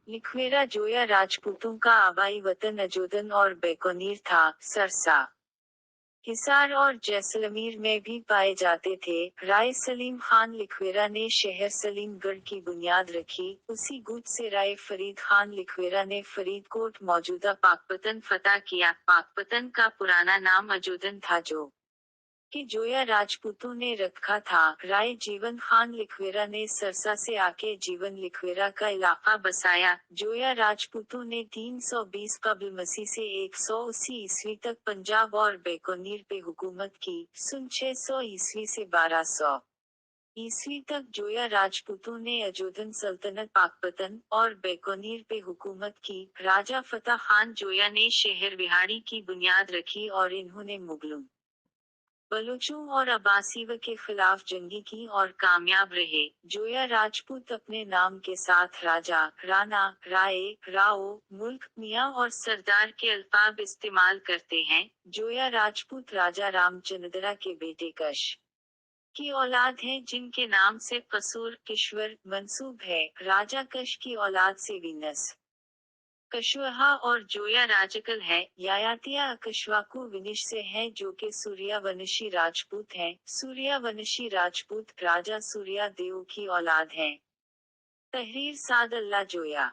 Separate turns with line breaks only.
लिखवेरा जोया राजपूतों का आबाई वतन अजोदन और बीकानेर था। सरसा, हिसार और जैसलमेर में भी पाए जाते थे। राय सलीम खान लिखवेरा ने शहर सलीमगढ़ की बुनियाद रखी। उसी गुट से राय फरीद खान लिखवेरा ने फरीदकोट मौजूदा पाकपतन फतह किया। पाकपतन का पुराना नाम अजोदन था जो कि जोया राजपूतों ने रखा था। राय जीवन खान लिखवेरा ने सरसा से आके जीवन लिखवेरा का इलाका बसाया। जोया राजपूतों ने 320 कब्ल मसीह से 180 ईस्वी तक पंजाब और बीकानेर पे हुकूमत की। सन 600 ईस्वी से 1200 ईस्वी तक जोया राजपूतों ने अजोदन सल्तनत पाकपतन और बीकानेर पे हुकूमत की। राजा फतेह खान जोया ने शहर बिहाड़ी की बुनियाद रखी और इन्होंने मुगलों, बलूचों और अब्बासीयों के खिलाफ जंगी की और कामयाब रहे। जोया राजपूत अपने नाम के साथ राजा, राणा, राय, राओ, मुल्क, मियाँ और सरदार के अल्फाब इस्तेमाल करते हैं। जोया राजपूत राजा रामचंद्रा के बेटे कश की औलाद हैं, जिनके नाम से कसूर, किश्वर, मंसूब है। राजा कश की औलाद से वीनस, कशवाहा और जोया राजकल है। यायातिया अकशवाकु विनिश से हैं जो कि सूर्यवंशी राजपूत हैं। सूर्यवंशी राजपूत राजा सूर्या देव की औलाद हैं। तहरीर साद अल्लाह जोया।